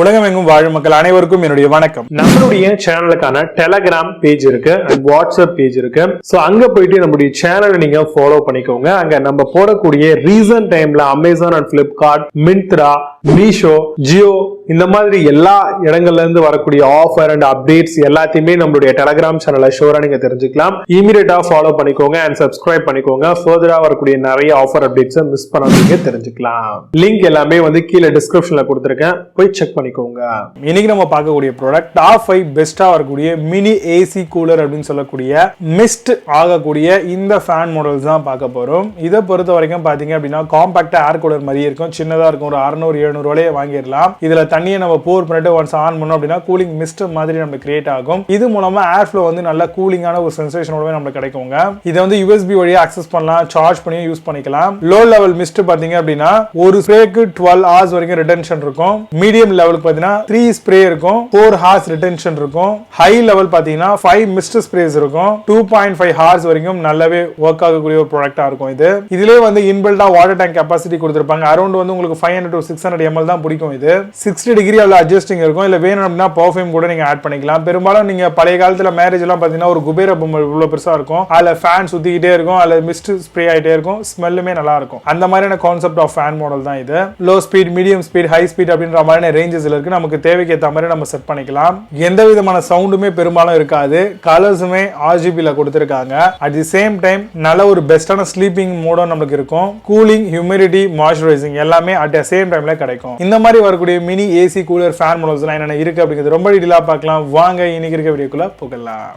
உலகமெங்கும் வாழும் மக்கள் அனைவருக்கும் என்னுடைய வணக்கம். நம்மளுடைய சேனலுக்கான டெலகிராம் பேஜ் இருக்கு அண்ட் வாட்ஸ்அப் பேஜ் இருக்கு. ஸோ அங்க போயிட்டு நம்மளுடைய சேனலை நீங்க ஃபாலோ பண்ணிக்கோங்க. அங்க நம்ம போடக்கூடிய ரீசன்ட் டைம்ல Amazon and Flipkart, Myntra, Meesho, Jio இந்த மாதிரி எல்லா இடங்கள்ல இருந்து வரக்கூடிய ஆஃபர் அண்ட் அப்டேட்ஸ் எல்லாத்தையுமே நம்மளுடைய டெலகிராம் சேனல்ல ஷோரா நீங்க தெரிஞ்சுக்கலாம். இமீடியட்டா ஃபாலோ பண்ணிக்கோங்க அண்ட் சப்ஸ்கிரைப் பண்ணிக்கோங்க. ஃபர்தரா வரக்கூடிய நிறைய ஆஃபர் அப்டேட்ஸ் மிஸ் பண்ணாதீங்க, தெரிஞ்சுக்கலாம். லிங்க் எல்லாமே கீழே டிஸ்கிரிப்ஷன்ல கொடுத்துருக்கேன், போய் செக் பண்ணிக்கோங்க. இன்னைக்கு நம்ம பார்க்கக்கூடிய ப்ராடக்ட் டாப் 5 பெஸ்டா வரக்கூடிய மினி ஏசி கூலர் அப்படின்னு சொல்லக்கூடிய மிஸ்ட் ஆகக்கூடிய இந்த ஃபேன் மாடல்ஸ் தான் பார்க்க போறோம். இதை பொறுத்த வரைக்கும் பாத்தீங்க அப்படின்னா காம்பாக்டா ஏர் கூலர் மாதிரி இருக்கும், சின்னதா இருக்கும், ஒரு 600-700 ரூபாயே வாங்கிடலாம். இதுல தண்ணியை நம்ம போர் பண்ணிட்டு ஒன்ஸ் ஆன் பண்ணோம் அப்படின்னா கூலிங் மிஸ்ட் மாதிரி நம்ம கிரியேட் ஆகும். இது மூலமா ஏர் ஃப்ளோ நல்ல கூலிங்கான ஒரு சென்சேஷனோட நமக்கு கிடைக்குங்க. இதை USB வழியா அக்சஸ் பண்ணலாம், சார்ஜ் பண்ணி யூஸ் பண்ணிக்கலாம். லோ லெவல் மிஸ்ட் பாத்தீங்க அப்படின்னா ஒரு ஸ்ப்ரேக்கு 12 hours வரைக்கும் ரிட்டென்ஷன் இருக்கும். மீடியம் லெவலுக்கு பாத்தீங்கன்னா 3 ஸ்ப்ரே இருக்கும், 4 hours ரிட்டென்ஷன் இருக்கும். ஹை லெவல் பாத்தீங்கன்னா 5 மிஸ்ட் ஸ்ப்ரேஸ் இருக்கும், 2.5 hours வரைக்கும் நல்லாவே ஒர்க் ஆகக்கூடிய ஒரு ப்ராடக்ட்டா இருக்கும். இதுலயே இன்பில்டா வாட்டர் டேங்க் கெபாசிட்டி கொடுத்திருப்பாங்க. அரௌண்ட் உங்களுக்கு 500 to 600 ml தான் பிடிக்கும். இது 60 டிகிரி அட்ஜஸ்டிங் இருக்கும். இல்ல வேணும் அப்படின்னா பர்ஃபியூம் கூட நீங்க ஆட் பண்ணிக்கலாம். பெரும்பாலும் நீங்க பழைய காலத்துல மேரேஜ் எல்லாம் பாத்தீங்கன்னா ஒரு குபேர பொம்மை இவ்வளவு பெருசா இருக்கும், அதுல ஃபேன் சுத்திக்கிட்டே இருக்கும், அதுல மிஸ்ட் ஸ்ப்ரே ஆயிட்டே இருக்கும், ஸ்மெல்லுமே நல்லா இருக்கும். அந்த மாதிரியான கான்செப்ட் ஆஃப் ஃபேன் மாடல் தான் இது. Low speed, medium speed, high speed அப்படின்ற மாதிரியான ரேஞ்சஸ்ல இருக்கு. நமக்கு தேவைக்கு ஏற்ற மாதிரி நம்ம செட் பண்ணிக்கலாம். எந்த விதமான சவுண்டுமே பெரும்பாலும் இருக்காது. கலர்ஸுமே RGB கொடுத்திருக்காங்க. அட் தி சேம் டைம் நல்ல ஒரு பெஸ்டான ஸ்லீப்பிங் மோடும் நமக்கு இருக்கும். கூலிங், ஹியூமிடிட்டி, மாய்ஸ்சரைசிங் எல்லாமே அட் தி சேம் டைம்ல கிடைக்கும். இந்த மாதிரி வரக்கூடிய mini AC cooler fan models எல்லாம் என்னென்ன இருக்கு அப்படிங்கிறது ரொம்ப டீடைலா பார்க்கலாம். வாங்க இன்னைக்கு இருக்க வீடியோக்குள்ள போகலாம்.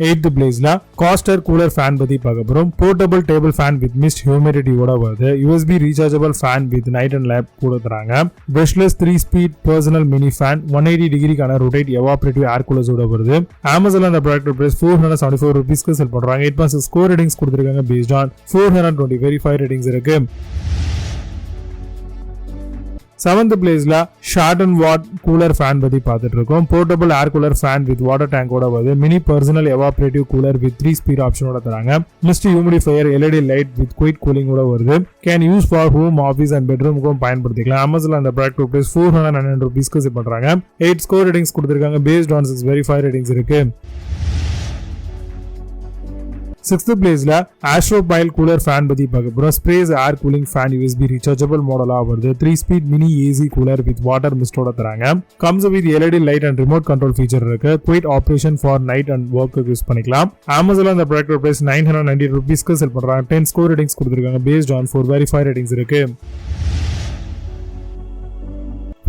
8th பிளேஸ்ல காஸ்டர் கூலர் ஃபேன் பத்தி பார்க்க போறோம். Portable table fan with mist ஹியூமிடிட்டியோட வருது. USB rechargeable fan with night and lamp கொடுத்துறாங்க. Brushless 3 speed personal mini fan 180 டிகிரிக்கான ரொட்டேட் எவாபரேட்டிவ் ஏர் கூலர்ஸோட வருது. அமேசான்ல அந்த ப்ராடக்ட் பிரைஸ் 474 ரூபீஸ்க்கு செல் பண்றாங்க. 8.6 ஸ்கோர் ரேட்டிங்ஸ் கொடுத்திருக்காங்க. பேஸ்ட் ஆன் 420 வெரிஃபைட் ரேட்டிங்ஸ் இருக்கு. 7th பிளேஸ்ல Shatanuvart கூலர் ஃபேன் பத்தி பார்த்துட்டு இருக்கோம். Portable air cooler fan with water டேங்கோட வருது. Mini personal evaporative cooler with 3 speed ஆப்ஷனோட தராங்க. Mist humidifier LED light with quick கூலிங்கோட வருது. Can use for home, office and பெட்ரூமுக்கும் பயன்படுத்திக்கலாம். அமேசான்ல அந்த ப்ராடக்ட் பிரைஸ் 409 ரூபீஸ்க்கு செல் பண்றாங்க. 8 ஸ்கோர் ரேட்டிங்ஸ் கொடுத்திருக்காங்க. பேஸ்ட் ஆன் 6 வெரிஃபைட் ரேட்டிங்ஸ் இருக்கு. 6th பிளேஸ்ல Astrophile கூலர் ஃபேன் பத்தி பார்க்க போறோம். Sprays air cooling fan USB rechargeable மாடலா வருது. 3 speed mini AC cooler with water மிஸ்டோட தராங்க. Comes with LED light and remote control feature இருக்கு. Quick operation for night and work use பண்ணிக்கலாம். அமேசான்ல அந்த ப்ராடக்ட் பிரைஸ் 990 ரூபீஸ்க்கு செல் பண்றாங்க. 10 ஸ்கோர் ரேட்டிங்ஸ் கொடுத்திருக்காங்க. பேஸ்ட் ஆன் 4 வெரிஃபைட் ரேட்டிங்ஸ் இருக்கு.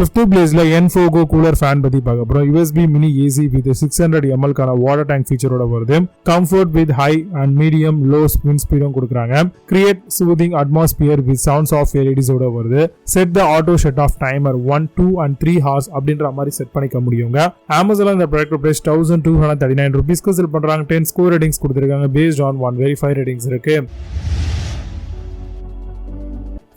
5th பிளேஸ்ல Enfogo கூலர் ஃபேன் பத்தி பார்க்க போறோம். USB mini AC with 600 ml கான வாட்டர் டேங்க் ஃபீச்சரோட வருது. Comfort with high and medium low spin ஸ்பீடும் கொடுக்குறாங்க. Create soothing atmosphere with sounds of LEDs ஓட வருது. Set the auto shut off timer 1, 2 and 3 hours அப்படின்ற மாதிரி செட் பண்ணிக்க முடியுங்க. அமேசான்ல இந்த ப்ராடக்ட் பிரைஸ் 1239 ரூபீஸ்க்கு செல் பண்றாங்க. 10 ஸ்கோர் ரேட்டிங்ஸ் கொடுத்திருக்காங்க. பேஸ்ட் ஆன் 1 வெரிஃபைட் ரேட்டிங்ஸ் இருக்கு.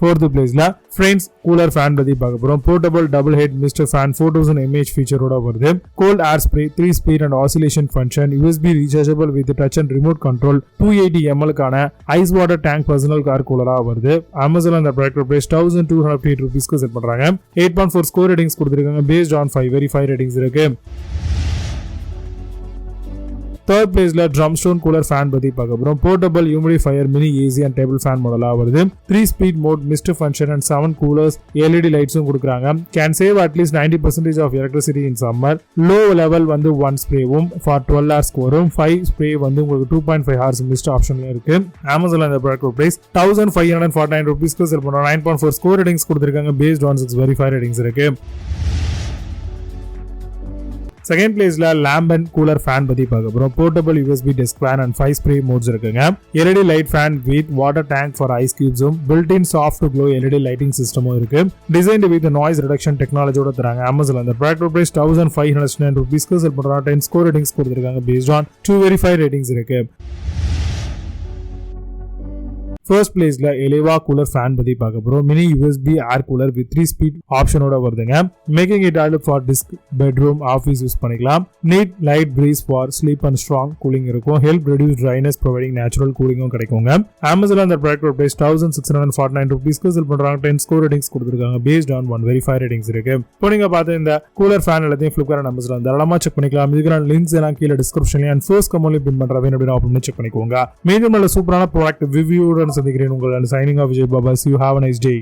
4th பிளேஸ்ல Frendz கூலர் ஃபேன் பத்தி பார்க்க போறோம். Portable double head mister fan 4000 mAh ஃபீச்சரோட வருது. Cold air spray 3 speed and oscillation function, USB rechargeable with touch and remote control, 280 ml கான ice water tank personal car கூலரா வருது. அமேசான்ல அந்த ப்ராடக்ட் பிரைஸ் 1208 ரூபீஸ்க்கு செல் பண்றாங்க. 8.4 ஸ்கோர் ரேட்டிங்ஸ் கொடுத்திருக்காங்க. Based on 5 verified ratings இருக்கு. 3rd பிளேஸ்ல Drumstone கூலர் ஃபேன் பத்தி பார்க்க போறோம். Portable humidifier mini AC and table fan மாடலா வருது. 3 speed mode, mist function and 7 coolers, LED லைட்ஸும் கொடுக்குறாங்க. Can save at least 90% of electricity in summer. Low level 1 ஸ்ப்ரேவும் ஃபார் 12 hours ஸ்கோரும், 5 ஸ்ப்ரே உங்களுக்கு 2.5 hours மிஸ்ட் ஆப்ஷன்ல இருக்கு. அமேசான்ல இந்த ப்ராடக்ட் பிரைஸ் 1549 ரூபீஸ்க்கு செல் பண்றாங்க. 9.4 ஸ்கோர் ரேட்டிங்ஸ் கொடுத்திருக்காங்க. பேஸ்ட் ஆன் 6 வெரிஃபைட் ரேட்டிங்ஸ் இருக்கு. 2nd பிளேஸ்ல Lambent கூலர் ஃபேன் பத்தி பார்க்க போறோம். Portable USB desk fan and 5 spray modes இருக்குங்க. LED light fan with water tank for ice கியூப்ஸும், built in soft glow LED lighting சிஸ்டமும் இருக்கு. டிசைன்ட் வித் நாய்ஸ் ரிடக்ஷன் டெக்னாலஜியோட தராங்க. அமேசான்ல அந்த ப்ராடக்ட் பிரைஸ் 1509 ரூபீஸ்க்கு செல் பண்றாங்க. 10 ஸ்கோர் ரேட்டிங்ஸ் கொடுத்திருக்காங்க. பேஸ்ட் ஆன் 2 வெரிஃபைட் ரேட்டிங்ஸ் இருக்கு. ஃபர்ஸ்ட் பிளேஸ்ல எலேவா கூலர் ஃபேன் பத்தி பார்க்க போறோம். Mini USB air cooler with 3 speed ஆப்ஷனோட வருதுங்க. Making it ideal for desk, bedroom, office use பண்ணிக்கலாம். Need light breeze for sleep and strong cooling இருக்கும். Help reduce dryness, providing natural கூலிங்கும் கிடைக்குங்க. அமேசான்ல அந்த ப்ராடக்ட் பிரைஸ் 1649 ரூபீஸ்க்கு செல் பண்றாங்க. 10 ஸ்கோர் ரேட்டிங்ஸ் கொடுத்துருக்காங்க. பேஸ்ட் ஆன் 1 வெரிஃபை ரேட்டிங்ஸ் இருக்கு. இப்போ நீங்க பார்த்து இந்த கூலர் ஃபேன் எல்லாத்தையும் ஃபிளிப்கார்ட் அமேசான் தாராளமா செக் பண்ணிக்கலாம். இதுக்கான லிங்க்ஸ் எல்லாம் கீழே டிஸ்கிரிப்ஷன்ல அண்ட் ஃபர்ஸ்ட் கமெண்ட்ல பின் பண்றேன் அப்படின்னு ஆப்ஷன் செக் பண்ணிக்கோங்க. மீண்டும் நல்ல சூப்பரான ப்ராடக்ட் ரிவ்யூவுடன் சந்திக்கிறேன். உங்கள் signing off Vijay Baba. See you, have a nice day.